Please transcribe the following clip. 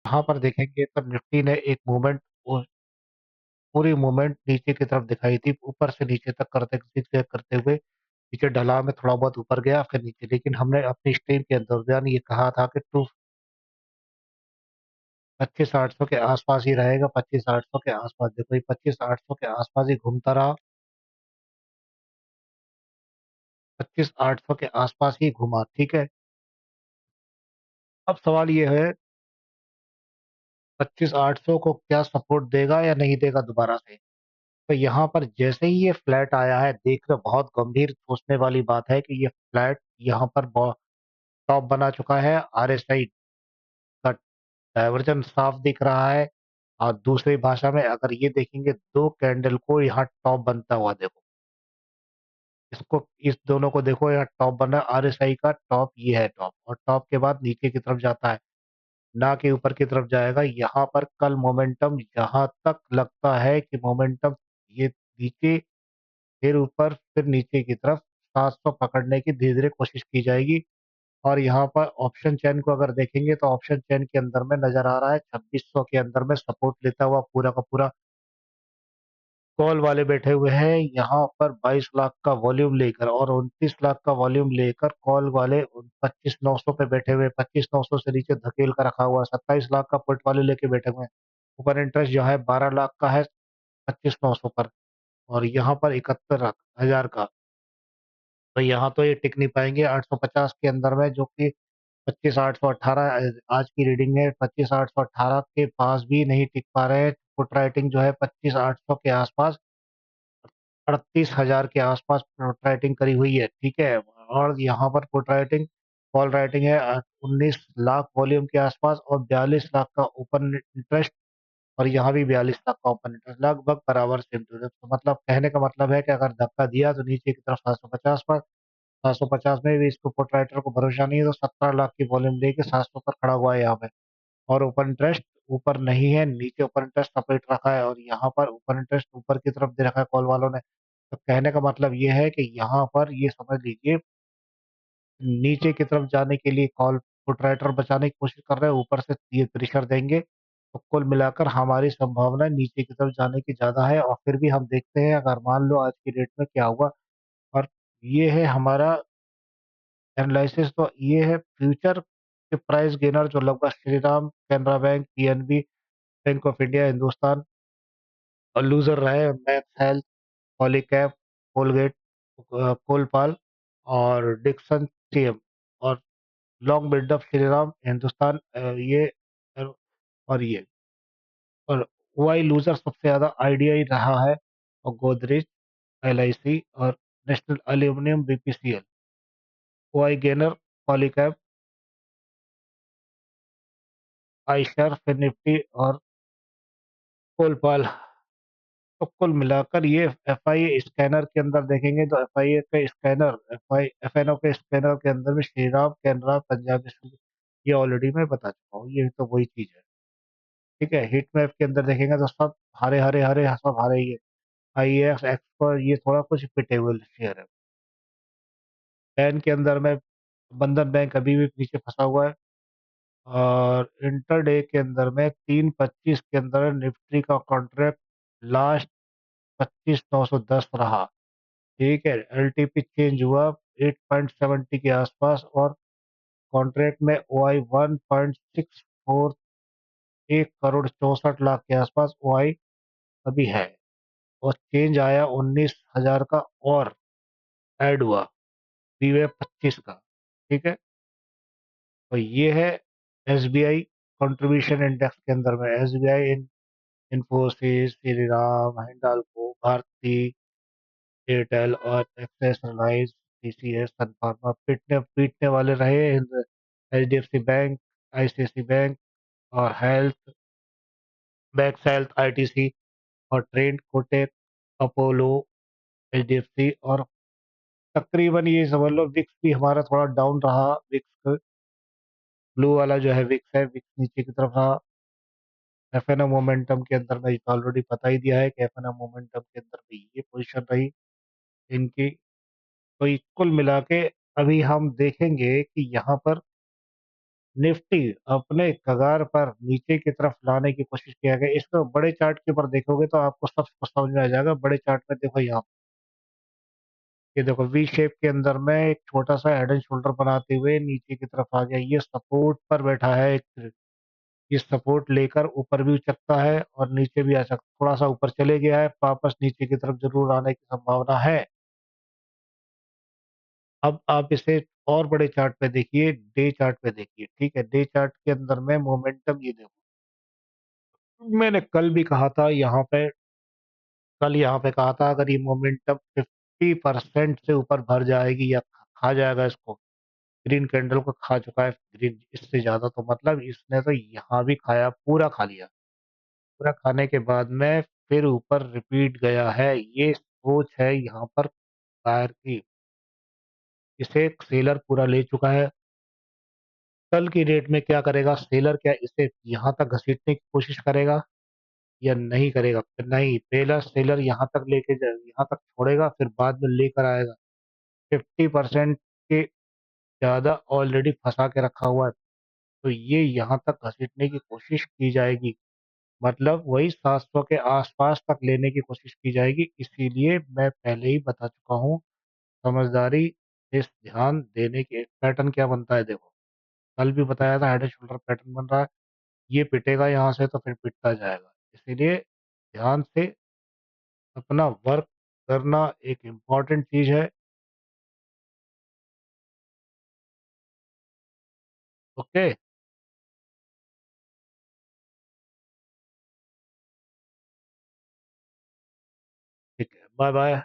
यहाँ पर देखेंगे तो निफ्टी ने एक मूवमेंट पूरी मूवमेंट नीचे की तरफ दिखाई थी, ऊपर से नीचे तक ज़िगज़ैग करते हुए नीचे ढलान में थोड़ा बहुत ऊपर गया फिर नीचे। लेकिन हमने अपनी स्क्रीन के दरमियान ये कहा था कि टू 25,800 के आस-पास ही रहेगा, 25,800 के आस-पास। देखो ये 25,800 के आस-पास ही घूमता रहा, 25,800 के आस-पास ही घूमा, ठीक है? अब सवाल ये है 25,800 को क्या सपोर्ट देगा या नहीं देगा दोबारा से? तो यहाँ पर जैसे ही ये फ्लैट आया है, देख रहे बहुत गंभीर सोचने वाली बात है कि ये फ्लैट यहाँ पर टॉप बना चुका है, आरएसआई का डायवर्जन साफ दिख रहा है और दूसरी भाषा में अगर ये देखेंगे 2 कैंडल को यहाँ टॉप बनता हुआ देखो। इसको इस दोनों को देखो यहाँ टॉप बना आरएसआई का टॉप ये है टॉप और टॉप के बाद नीचे की तरफ जाता है, ना कि ऊपर की तरफ जाएगा। यहाँ पर कल मोमेंटम जहाँ तक लगता है कि मोमेंटम ये नीचे फिर ऊपर फिर नीचे की तरफ 700 पकड़ने की धीरे-धीरे कोशिश की जाएगी और यहाँ पर ऑप्शन चेन को अगर देखेंगे तो ऑप्शन चेन के अंदर में नज़र आ रहा है 2600 के अंदर में सपोर्ट लेता हुआ पूरा का पूरा कॉल वाले बैठे हुए हैं यहाँ पर 22 लाख का वॉल्यूम लेकर और 29 लाख का वॉल्यूम लेकर कॉल वाले 25,900 पे बैठे हुए 25,900 से नीचे धकेल कर रखा हुआ है 27 लाख का पुट वाले लेके बैठे हुए हैं ओपन इंटरेस्ट जो है 12 लाख का है 25,900 पर और यहाँ पर 71,000 का तो यहाँ तो ये टिक नहीं पाएंगे 850 के अंदर में जो कि 25,818 आज की रीडिंग है 25,818 के पास भी नहीं टिक पा रहे हैं पुट राइटिंग जो है 25,800 के आसपास 38,000 के आसपास पुट राइटिंग करी हुई है, ठीक है? और यहाँ पर पुट राइटिंग कॉल राइटिंग है 19 लाख वॉल्यूम के आसपास और 42 लाख का ओपन इंटरेस्ट और यहाँ भी 42 लाख का ओपन इंटरेस्ट लगभग बराबर सेम टू सेम। तो मतलब कहने का मतलब है कि अगर धक्का दिया तो नीचे की तरफ 750 पर 750 में भी इसको पुट राइटर को भरोसा नहीं है तो 17 लाख की वॉल्यूम लेके 700 पर खड़ा हुआ है यहाँ पे और ओपन इंटरेस्ट ऊपर नहीं है, नीचे ओपन इंटरेस्ट सेपरेट रखा है और यहाँ पर ओपन इंटरेस्ट ऊपर की तरफ दे रखा है कॉल वालों ने। तो कहने का मतलब ये है कि यहाँ पर ये समझ लीजिए नीचे की तरफ जाने के लिए कॉल पुट राइटर बचाने की कोशिश कर रहे हैं, ऊपर से ये प्रेशर देंगे, तो कुल मिलाकर हमारी संभावना नीचे की तरफ जाने की ज़्यादा है और फिर भी हम देखते हैं अगर मान लो आज की डेट में क्या हुआ और ये है हमारा एनालिसिस तो ये है फ्यूचर के प्राइस गेनर जो लगभग Shriram, Canara bank, PNB, bank of India, Hindustan और लूज़र रहे मैक्स हेल्थ, पॉलीकैब, कोलगेट कोलपाल और डिक्सन सीएम और लॉन्ग बिल्डअप श्रीराम, हिंदुस्तान ये अ, और ये और ओआई लूज़र सबसे ज़्यादा आइडिया ही रहा है और गोदरेज, एलआईसी और national aluminium BPCL, OI gainer, Polycab, Eicher, फिर निफ्टी और कोलपाल। तो कुल मिलाकर ये एफआईए स्कैनर के अंदर देखेंगे तो एफआईए के स्कैनर एफआई एफएनओ के स्कैनर के अंदर में श्रीराम, कैनरा, पंजाब नेशनल ये ऑलरेडी मैं बता चुका हूँ, ये तो वही चीज़ है, ठीक है? हीट मैप के अंदर देखेंगे तो सब हरे, हरे, हरे सब हरे ही है। आईएएक्स, एक्सपर ये थोड़ा कुछ पिटे हुए शेयर है। पैन के अंदर में बंधन बैंक अभी भी पीछे फँसा हुआ है और इंटरडे के अंदर में 3:25 के अंदर निफ्टी का कॉन्ट्रैक्ट लास्ट 25,910 रहा। ठीक है, एलटीपी चेंज हुआ 8.70 के आसपास और कॉन्ट्रैक्ट में ओआई 1.64 1 करोड़ 64 लाख के आसपास ओआई अभी है और चेंज आया 19,000 का और ऐड हुआ बीवे 25 का, ठीक है? तो ये है एसबीआई कंट्रीब्यूशन इंडेक्स के अंदर में एसबीआई इन्फोसिस, श्रीराम, हिंडाल्को, भारती एयरटेल और एक्सेस रिलायंस टीसीएस सन फार्मा पीटने पीटने वाले रहे एचडीएफसी बैंक आईसीआईसी बैंक और हेल्थ मैक्स हेल्थ आईटीसी और ट्रेंड कोटेक अपोलो एचडीएफसी और तकरीबन ये समझ लो विक्स भी हमारा थोड़ा डाउन रहा विक्स ब्लू वाला जो है विक्स है विक्स नीचे की तरफ रहा एफएनओ मोमेंटम के अंदर में ऑलरेडी बता ही दिया है कि एफएनओ मोमेंटम के अंदर में ये पोजीशन रही इनकी तो ये कुल मिला के अभी हम देखेंगे कि यहाँ पर निफ्टी अपने कगार पर नीचे की तरफ लाने की कोशिश किया गया। इसको बड़े चार्ट के ऊपर देखोगे तो आपको सब कुछ समझ में आ जाएगा। बड़े चार्ट में देखो यहाँ, ये देखो वी शेप के अंदर में एक छोटा-सा हेड एंड शोल्डर बनाते हुए नीचे की तरफ आ गया। ये सपोर्ट पर बैठा है एक, ये सपोर्ट लेकर ऊपर भी उचकता है और नीचे भी आ सकता, थोड़ा-सा ऊपर चले गया है, वापस नीचे की तरफ ज़रूर आने की संभावना है। अब आप इसे और बड़े चार्ट पे देखिए, डे चार्ट पे देखिए, ठीक है? डे चार्ट के अंदर में मोमेंटम ये देखो, मैंने कल यहाँ पे कहा था अगर ये मोमेंटम 50% से ऊपर भर जाएगी या खा जाएगा इसको, ग्रीन कैंडल को खा चुका है, ग्रीन इससे ज़्यादा तो मतलब इसने तो यहाँ भी खाया, पूरा खा लिया। पूरा खाने के बाद में फिर ऊपर रिपीट गया है। ये सोच है यहाँ पर बायर की, इसे सेलर पूरा ले चुका है। कल की डेट में क्या करेगा सेलर, क्या इसे यहाँ तक घसीटने की कोशिश करेगा या नहीं करेगा? नहीं, पहला सेलर यहाँ तक लेके जाए, यहाँ तक छोड़ेगा फिर बाद में लेकर आएगा। 50% के ज़्यादा ऑलरेडी फँसा के रखा हुआ है, तो ये यहाँ तक घसीटने की कोशिश की जाएगी। मतलब वही 700 के आस-पास तक लेने की कोशिश की जाएगी, इसीलिए मैं पहले ही बता चुका हूँ, समझदारी से ध्यान देने के पैटर्न क्या बनता है देखो, कल भी बताया था हेड एंड शोल्डर पैटर्न बन रहा है, ये पिटेगा यहाँ से तो फिर पिटता जाएगा। इसीलिए ध्यान से अपना वर्क करना एक इम्पोर्टेंट चीज़ है, ओके? ठीक है, बाय-बाय।